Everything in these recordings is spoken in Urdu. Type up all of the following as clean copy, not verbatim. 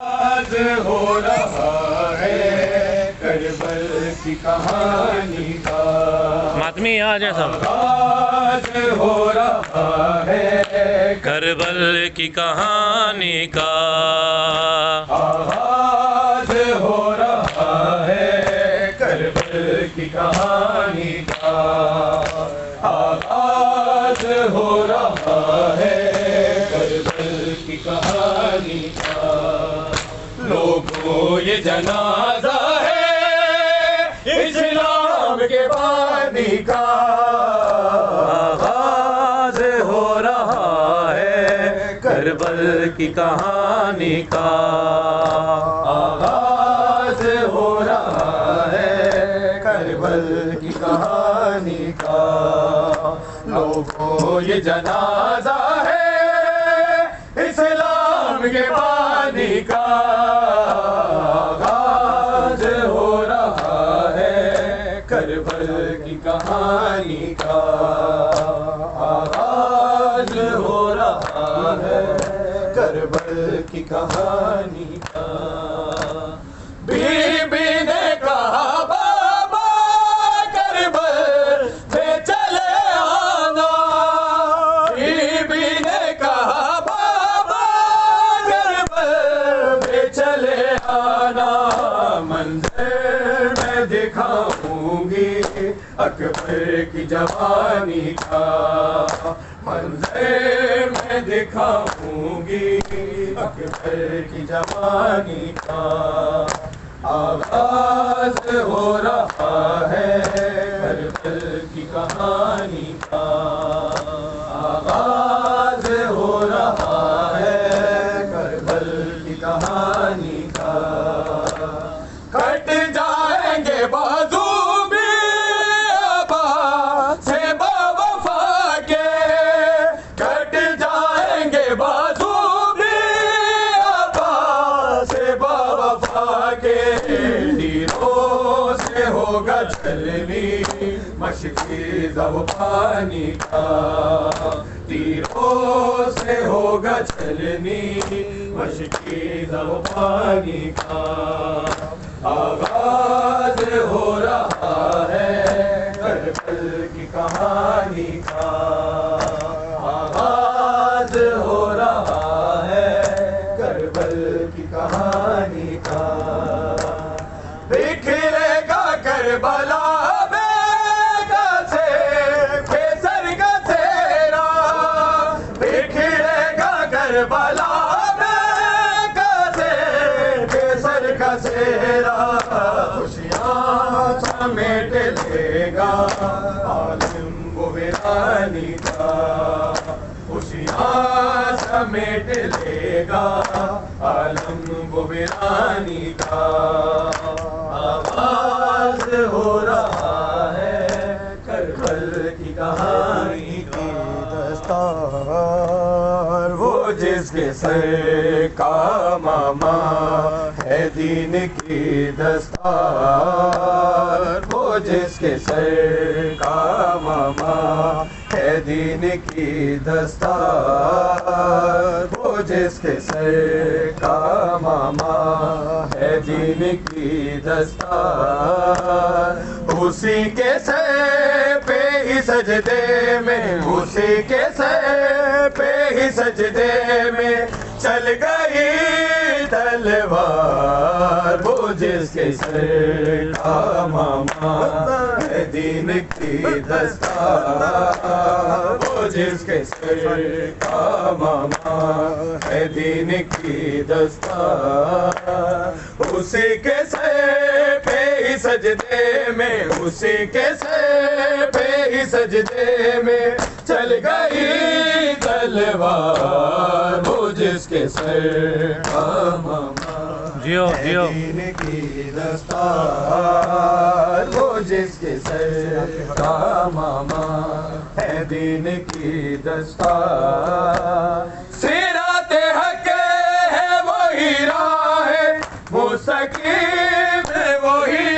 آغاز ہو رہا ہے کربل کی کہانی کا، ماتمی آ جائے صاحب. آغاز ہو رہا ہے کربل کی کہانی کا، آغاز ہو رہا ہے کربل کی کہانی کا، آغاز ہو رہا ہے کربل کی کہانی کا. لوگوں یہ جنازہ ہے اسلام کے بانی کا، آغاز ہو رہا ہے کربل کی کہانی کا، آغاز ہو رہا ہے کربل کی کہانی کا. لوگوں یہ جنازہ ہے اسلام کے بانی کا، آغاز ہو رہا ہے کربل کی کہانی کا، آغاز ہو رہا ہے کربل کی کہانی کا. بی بی نے کہا بابا کربل میں چلے آنا، بی بی نے کہا بابا کربل میں چلے آنا. منظر میں دکھاؤں گی اکبر کی جوانی کا، منظر میں دکھاؤں گی اکبر کی جوانی کا. آغاز ہو رہا ہے کربل کی کہانی کا، آغاز ہو رہا ہے کربل کی کہانی کا. کٹ جائیں گے بازو بھی ابا سے بوفا کے، کٹ جائیں گے بازو بھی ابا سے بوفا کے. تیروں سے ہوگا چھلنی مشکی زبانی کا، تیروں سے ہوگا چھلنی مشکی زبانی کا. آغاز ہو رہا ہے کربل کی کہانی کا، آغاز ہو رہا ہے کربل کی کہانی کا. بکھرے گا کربلا کیسر کا سیرا، بکھرے گا کربلا کیسر کا سیرا. خوشیاں سمیٹ لے گا عالم و ویرانی کا، خوشیاں سمیٹ لے گا عالم و ویرانی کا. آغاز ہو رہا ہے کربل کی کہانی کی. دستار وہ جس کے سر کا ماما ہے دین کی دستار، وہ جس کے سر کا ماما ہے دین کی دستار، وہ جس کے سر کا ماما ہے دین کی دستار. اسی کے سر پہ ہی سجدے میں، اسی کے سر پہ ہی سجدے میں چل گئی تلوار، وہ جس کے سر کا ماما ہے دین کی دستار، وہ جس کے سر کا ماما ہے دین کی دستار. اسی کے سر پہ ہی سجدے میں، اسی کے سر پہ ہی سجدے میں چل گئی تلوار، وہ جس کے سر کا ماما ہے دین کی دستار، وہ جس کے سر کا ماما ہے دین کی دستار. صراط حق ہے وہی راہ مستقیم ہے وہی،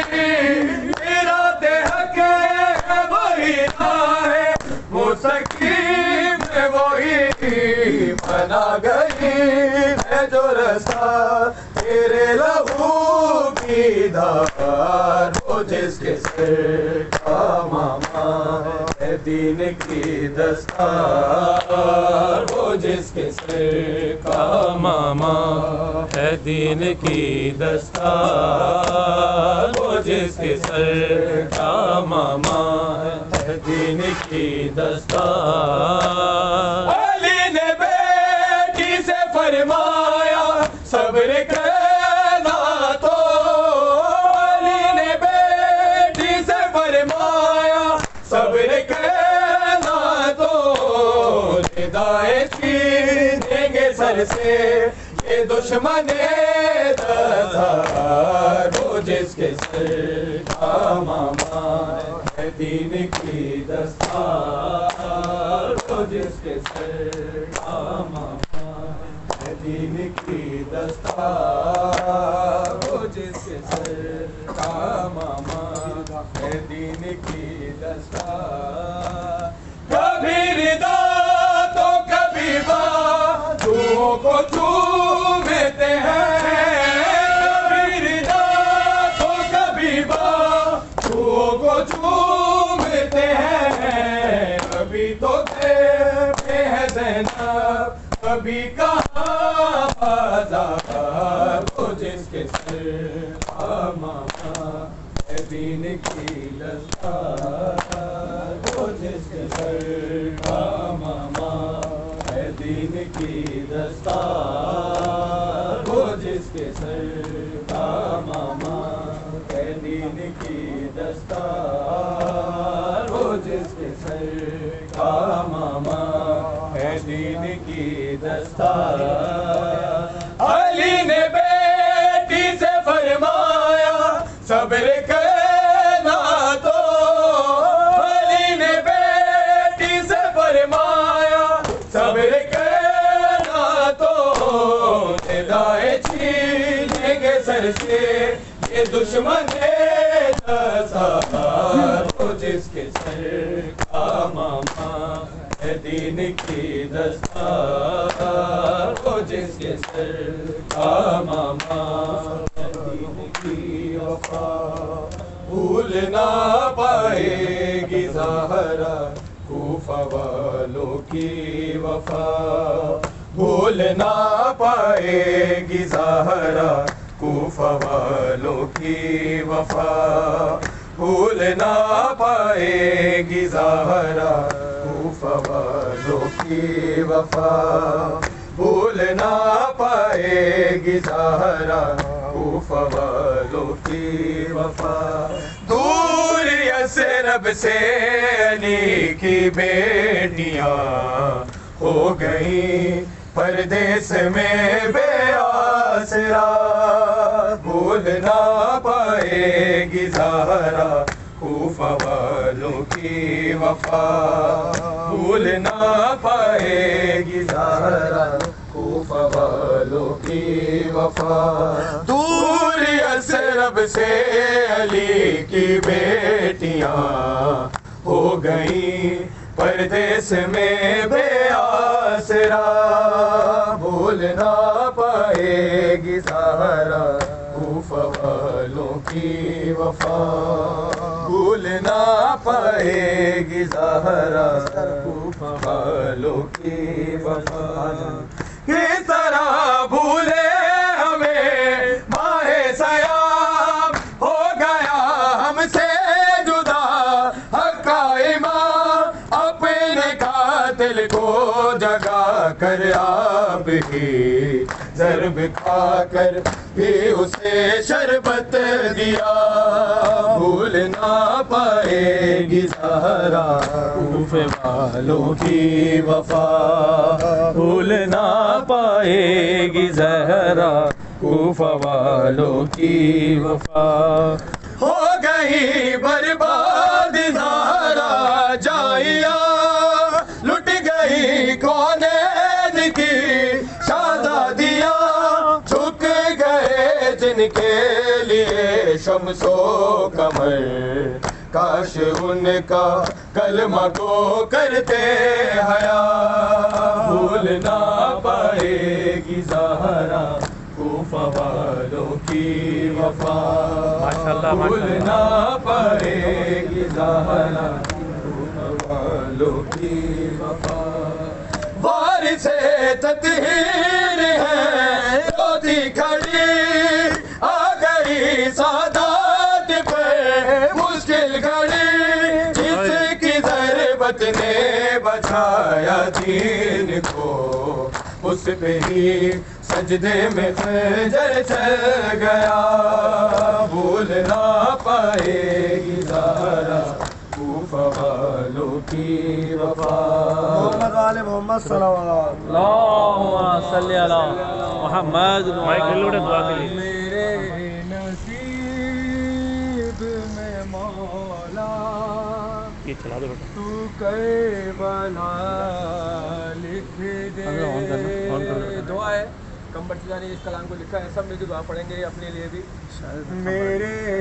صراط حق ہے وہی راہ مستقیم ہے وہی. بنا گئی ہے جو رستہ دار وہ جس کے سر کا ماما ہے دین کی دستار وہ جس کے سر کا ماما ہے دین کی دستار وہ جس کے سر کا ماما ہے دین کی دستار علی نے بیٹی سے فرمایا صبر کرنا تو علی نے بیٹی سے فرمایا صبر کرنا تو ندائیں چھینیں گے سر سے یہ دشمن دزار وہ جس کے سر کا ماما ہے دین کی دستار وہ جس کے سر کا ماما ہے دین کی دستار وہ جس کے سر کا ماما ہے دین کی دستار کبھی ردا تو کبھی بازوؤں کو چومتے ہیں کبھی ردا تو کبھی بازوؤں کو چومتے ہیں کبھی تو دیتے ہیں زینب کبھی کہاں بازار وہ جس کے سر کا ماما ہے دین کی دستار وہ جس کے سر کا ماما ہے دین کی دستار وہ جس کے سر کا ماما ہے دین کی دستار وہ جس کے سر کا ماما ہے دین کی دستار علی نے بیٹی سے فرمایا صبر کرنا تو علی نے بیٹی سے فرمایا صبر کرنا تو ندائیں چھینیں گے سر سے یہ دشمن دزار وہ جس کے سر کا ماما ہے دین کی دستار وہ جس کے سر کا ماما ہے دین کی وفا بھول نہ پائے گی زہرا کوفہ والوں کی وفا بھول نہ پائے گی زہرا کوفہ والوں کی وفا بھول نہ پائے گی زہرا کوفہ والوں کی وفا بھول نہ پائے گی زہرا کوفہ والوں کی وفا دور یثرب سے علی کی بیٹیاں ہو گئیں پردیس میں بے آسرا بھول نہ پائے گی زہرا کوفہ والوں کی وفا بھول نہ پائے گی زہرا کوفہ والوں کی وفا دور یثرب سے علی کی بیٹیاں ہو گئیں پردیس میں بے آسرا بھول نہ پائے گی زہرا کوفہ والوں کی وفا بھول نہ پائے گی زہرا کوفہ والوں کی وفا کس طرح بھولے ہمیں ماہ سیام ہو گیا ہم سے جدا حق کا امام اپنے قاتل کو جگا کر آپ ہی ضرب کھا کر بھی اسے شربت دیا بھول نہ پائے گی زہرا کوفہ والوں کی وفا بھول نہ پائے گی زہرا کوفہ والوں کی وفا ہو گئی برباد زہرا جائیا لٹ گئی کونین کی شہزادیاں جھک گئے جن کے لیے شمس و قمر کاش ان کا کلمہ کو کرتے حیا بھول نہ پائے گی زہرا کوفہ کوفہ والوں کی وفا ماشاءاللہ بھولنا پڑے گی زہرا کوفہ والوں کی وفا وارث تطہیر ہے روتی کھڑی آ گئی سادات پہ مشکل گھڑی جس کی ضربت نے بچایا دین کو اس پہ ہی سجدے میں خنجر چل گیا بھول نہ پائے گی زہرا کوفہ والوں کی وفا محمد آل محمد صلوات اللہم صلی علی محمد دعا کے لیے میرے نصیب میں مولا یہ چلا دو بیٹا تو کربلا لکھ دے دعا ہے کمبر جانی اس کلام کو لکھا ہے سب مل کے دعا پڑھیں گے اپنے لیے بھی میرے